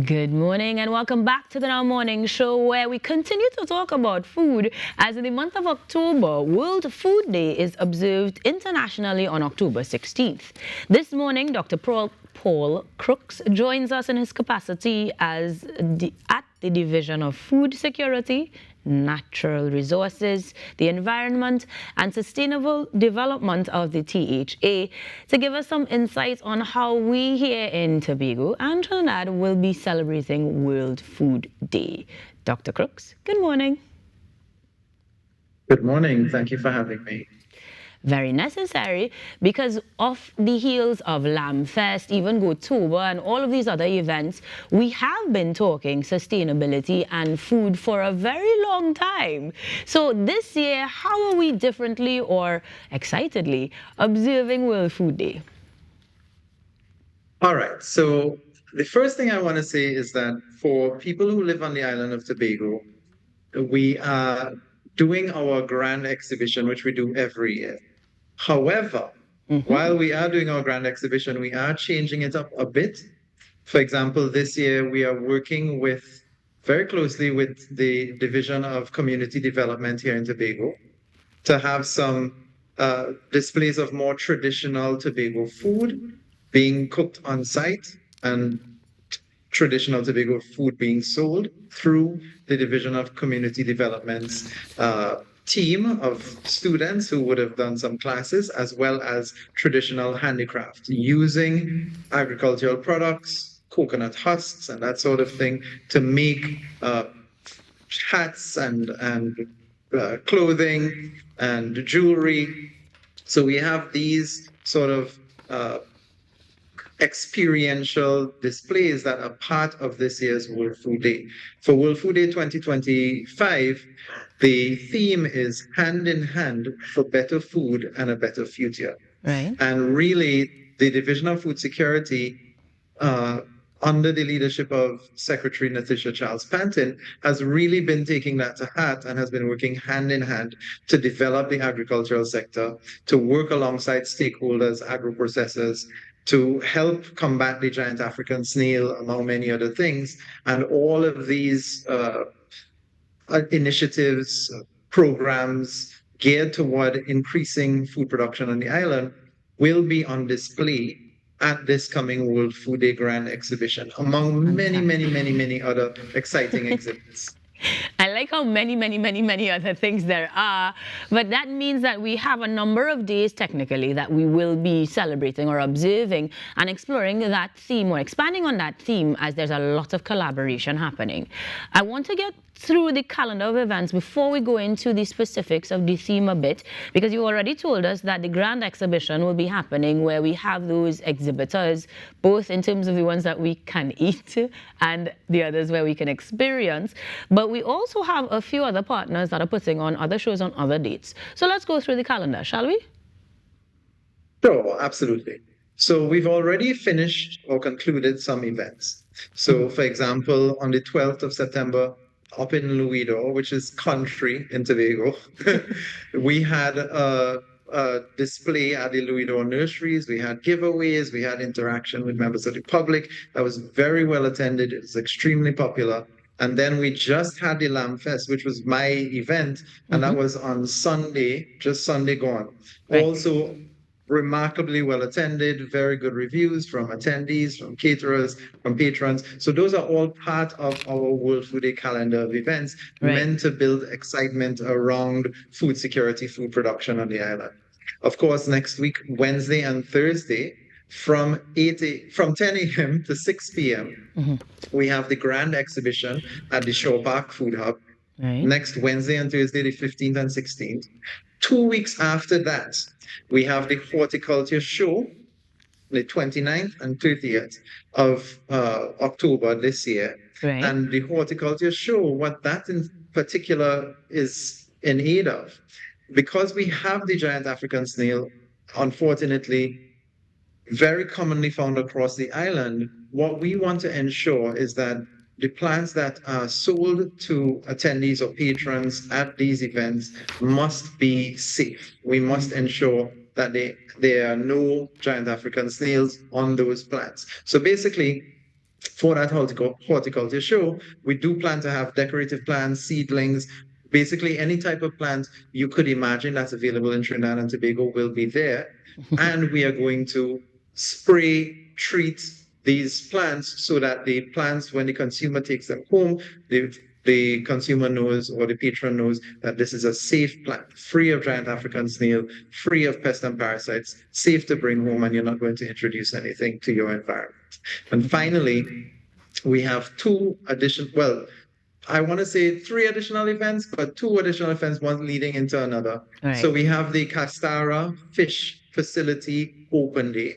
Good morning and welcome back to the Now Morning Show, where we continue to talk about food, as in the month of October, World Food Day is observed internationally on October 16th. This morning, Dr. Paul Crooks joins us in his capacity at the Division of Food Security, Natural Resources, the Environment and Sustainable Development of the THA to give us some insights on how we here in Tobago and Trinidad will be celebrating World Food Day. Dr. Crooks, good morning. Good morning. Thank you for having me. Very necessary, because of the heels of Lamb Fest, even Gotober, and all of these other events, we have been talking sustainability and food for a very long time. So this year, how are we differently or excitedly observing World Food Day? All right. So the first thing I want to say is that for people who live on the island of Tobago, we are doing our grand exhibition, which we do every year. However, while we are doing our grand exhibition, we are changing it up a bit. For example, this year we are working very closely with the Division of Community Development here in Tobago to have some displays of more traditional Tobago food being cooked on site and traditional Tobago food being sold through the Division of Community Development's team of students who would have done some classes, as well as traditional handicraft using agricultural products, coconut husks, and that sort of thing to make hats and clothing and jewelry. So we have these sort of experiential displays that are part of this year's World Food Day. For World Food Day 2025, the theme is Hand in Hand for Better Food and a Better Future. Right. And really, the Division of Food Security, under the leadership of Secretary Natisha Charles Panton, has really been taking that to heart and has been working hand in hand to develop the agricultural sector, to work alongside stakeholders, agro-processors, to help combat the giant African snail, among many other things. And all of these initiatives, programs geared toward increasing food production on the island will be on display at this coming World Food Day Grand Exhibition, among many other exciting exhibits. I like how many other things there are, but that means that we have a number of days technically that we will be celebrating or observing and exploring that theme or expanding on that theme, as there's a lot of collaboration happening. I want to get through the calendar of events before we go into the specifics of the theme a bit, because you already told us that the grand exhibition will be happening where we have those exhibitors, both in terms of the ones that we can eat and the others where we can experience. But we also have a few other partners that are putting on other shows on other dates. So let's go through the calendar, shall we? Sure, absolutely. So we've already finished or concluded some events. So, for example, on the 12th of September, up in Luido, which is country in Tobago, we had a display at the Luido nurseries. We had giveaways, we had interaction with members of the public. That was very well attended. It was extremely popular. And then we just had the Lamb Fest, which was my event, and that was on Sunday, just Sunday gone. Right. Also remarkably well attended, very good reviews from attendees, from caterers, from patrons. So those are all part of our World Food Day calendar of events meant to build excitement around food security, food production on the island. Of course, next week, Wednesday and Thursday, from 10 a.m. to 6 p.m., we have the grand exhibition at the Shore Park Food Hub. Right. Next Wednesday and Thursday, the 15th and 16th. 2 weeks after that, we have the horticulture show, the 29th and 30th of October this year. Right. And the horticulture show, what that in particular is in aid of, because we have the giant African snail, unfortunately, very commonly found across the island, what we want to ensure is that the plants that are sold to attendees or patrons at these events must be safe. We must ensure that there are no giant African snails on those plants. So basically, for that horticulture show, we do plan to have decorative plants, seedlings, basically any type of plant you could imagine that's available in Trinidad and Tobago will be there. And we are going to spray, treat these plants so that the plants, when the consumer takes them home, the consumer knows or the patron knows that this is a safe plant, free of giant African snail, free of pests and parasites, safe to bring home, and you're not going to introduce anything to your environment. And finally, we have I want to say 3 additional events, but 2 additional events, one leading into another. Right. So we have the Castara Fish Facility Open Day,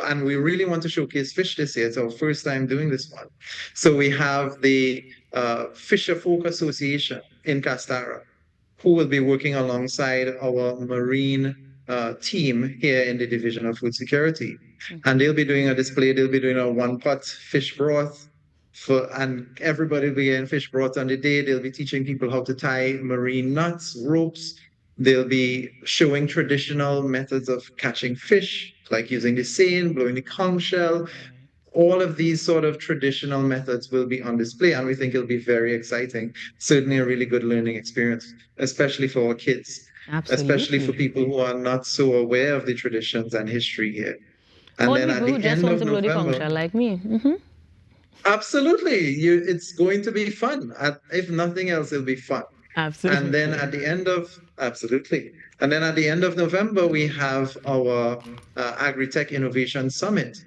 and we really want to showcase fish this year. It's our first time doing this one. So we have the Fisher Folk Association in Castara, who will be working alongside our marine team here in the Division of Food Security. And they'll be doing a display, they'll be doing a one-pot fish broth, and everybody will be getting fish broth on the day. They'll be teaching people how to tie marine knots, ropes. They'll be showing traditional methods of catching fish, like using the seine, blowing the conch shell. All of these sort of traditional methods will be on display, and we think it'll be very exciting. Certainly a really good learning experience, especially for our kids, especially for people who are not so aware of the traditions and history here. And or then people who just want to blow the conch shell like me. Absolutely. It's going to be fun. If nothing else, it'll be fun. Absolutely. And then at the end of November, we have our Agri-Tech Innovation Summit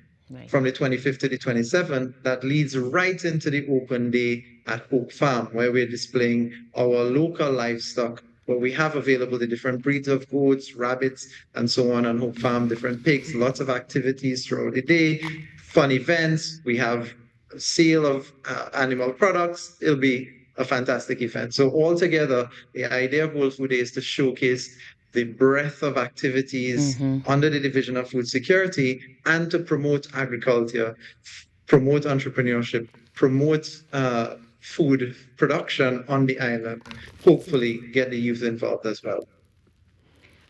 from the 25th to the 27th that leads right into the open day at Hope Farm, where we're displaying our local livestock, where we have available the different breeds of goats, rabbits, and so on Hope Farm, different pigs, lots of activities throughout the day, fun events. We have sale of animal products. It'll be a fantastic event. So altogether, the idea of World Food Day is to showcase the breadth of activities under the Division of Food Security and to promote agriculture, promote entrepreneurship, promote food production on the island, hopefully get the youth involved as well.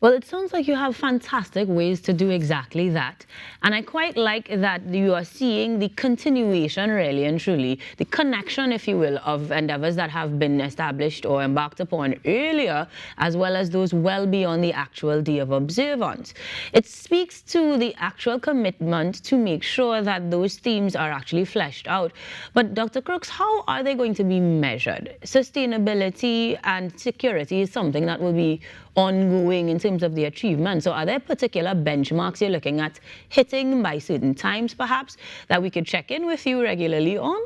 Well, it sounds like you have fantastic ways to do exactly that. And I quite like that you are seeing the continuation, really and truly, the connection, if you will, of endeavors that have been established or embarked upon earlier, as well as those well beyond the actual day of observance. It speaks to the actual commitment to make sure that those themes are actually fleshed out. But Dr. Crooks, how are they going to be measured? Sustainability and security is something that will be ongoing in terms of the achievement. So are there particular benchmarks you're looking at hitting by certain times, perhaps, that we could check in with you regularly on?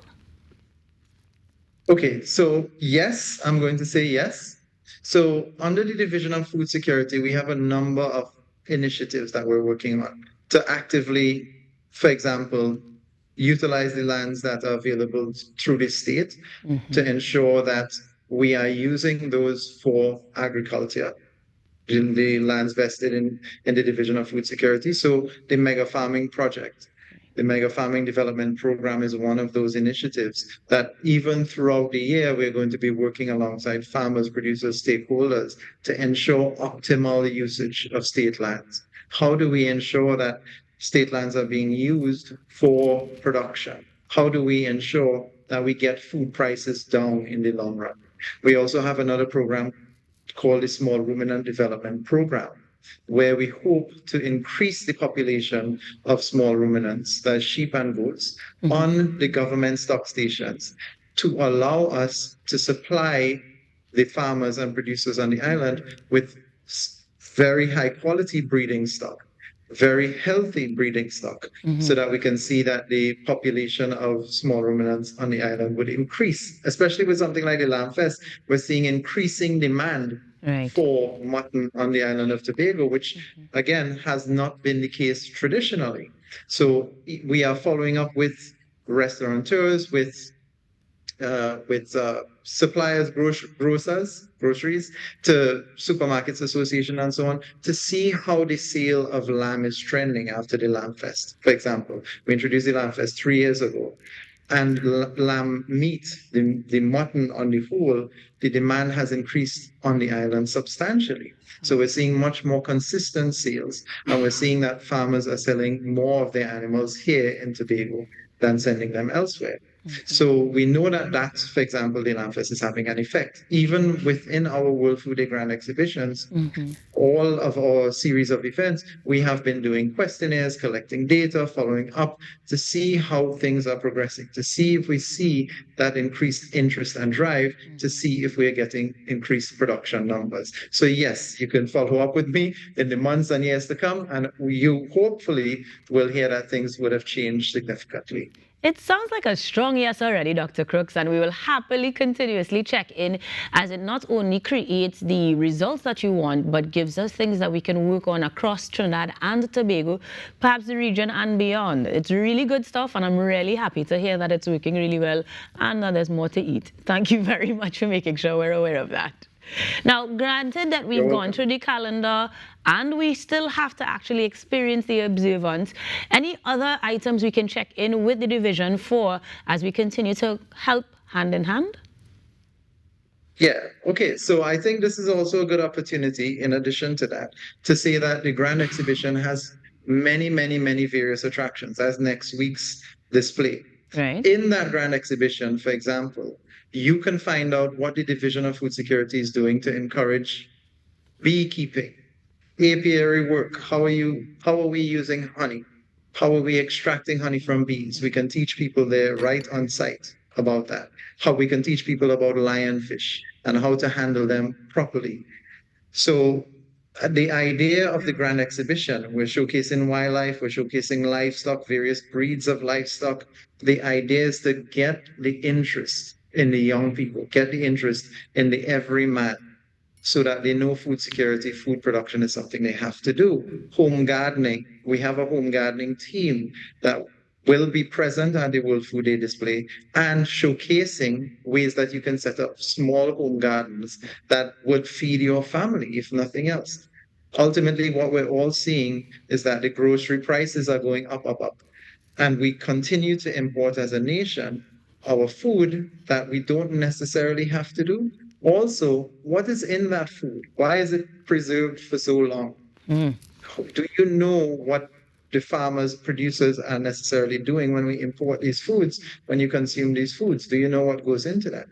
Okay, so yes, I'm going to say yes. So under the Division of Food Security, we have a number of initiatives that we're working on to actively, for example, utilize the lands that are available through the state to ensure that we are using those for agriculture in the lands vested in the Division of Food Security. So the Mega Farming Project, the Mega Farming Development Program is one of those initiatives that even throughout the year, we're going to be working alongside farmers, producers, stakeholders to ensure optimal usage of state lands. How do we ensure that state lands are being used for production? How do we ensure that we get food prices down in the long run? We also have another program called the Small Ruminant Development Program, where we hope to increase the population of small ruminants, that's sheep and goats, on the government stock stations to allow us to supply the farmers and producers on the island with very high quality breeding stock, very healthy breeding stock, so that we can see that the population of small ruminants on the island would increase, especially with something like the Lamb Fest. We're seeing increasing demand for mutton on the island of Tobago, which again has not been the case traditionally. So we are following up with restaurateurs, with suppliers, groceries, to Supermarkets Association and so on, to see how the sale of lamb is trending after the Lamb Fest. For example, we introduced the Lamb Fest 3 years ago. and lamb meat, the mutton on the whole, the demand has increased on the island substantially. So we're seeing much more consistent sales, and we're seeing that farmers are selling more of their animals here in Tobago than sending them elsewhere. So we know that that, for example, the Lamfest is having an effect. Even within our World Food Day Grand exhibitions, all of our series of events, we have been doing questionnaires, collecting data, following up to see how things are progressing, to see if we see that increased interest and drive, to see if we're getting increased production numbers. So yes, you can follow up with me in the months and years to come, and you hopefully will hear that things would have changed significantly. It sounds like a strong yes already, Dr. Crooks, and we will happily continuously check in as it not only creates the results that you want, but gives us things that we can work on across Trinidad and Tobago, perhaps the region and beyond. It's really good stuff, and I'm really happy to hear that it's working really well and that there's more to eat. Thank you very much for making sure we're aware of that. Now, granted that we've gone through the calendar and we still have to actually experience the observance, any other items we can check in with the division for as we continue to help hand in hand? Yeah, okay. So I think this is also a good opportunity, in addition to that, to say that the Grand Exhibition has many, many, many various attractions as next week's display. Right. In that Grand Exhibition, for example, you can find out what the Division of Food Security is doing to encourage beekeeping, apiary work. How are we using honey? How are we extracting honey from bees? We can teach people there right on site about that. How we can teach people about lionfish and how to handle them properly. So the idea of the Grand Exhibition, we're showcasing wildlife, we're showcasing livestock, various breeds of livestock. The idea is to get the interest in the young people, get the interest in the everyman, so that they know food security, food production is something they have to do. Home gardening, we have a home gardening team that will be present at the World Food Day display and showcasing ways that you can set up small home gardens that would feed your family, if nothing else. Ultimately, what we're all seeing is that the grocery prices are going up, up, up. And we continue to import as a nation our food that we don't necessarily have to do. Also, what is in that food? Why is it preserved for so long? Do you know what the farmers, producers are necessarily doing when we import these foods, when you consume these foods? Do you know what goes into that?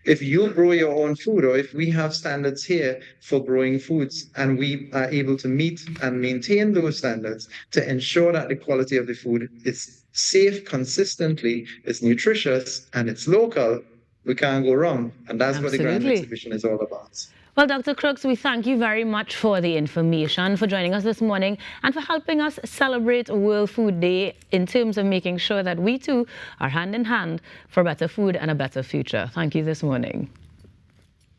If you grow your own food, or if we have standards here for growing foods and we are able to meet and maintain those standards to ensure that the quality of the food is safe consistently, it's nutritious, and it's local, we can't go wrong. And that's what the Grand Exhibition is all about. Well, Dr. Crooks, we thank you very much for the information, for joining us this morning, and for helping us celebrate World Food Day in terms of making sure that we too are hand in hand for better food and a better future. Thank you this morning.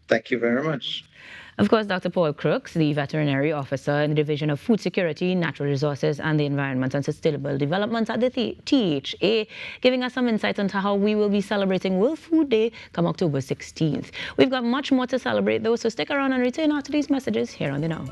Thank you very much. Of course, Dr. Paul Crooks, the Veterinary Officer in the Division of Food Security, Natural Resources and the Environment and Sustainable Development at the THA, giving us some insight into how we will be celebrating World Food Day come October 16th. We've got much more to celebrate though, so stick around and return after these messages here on The Now.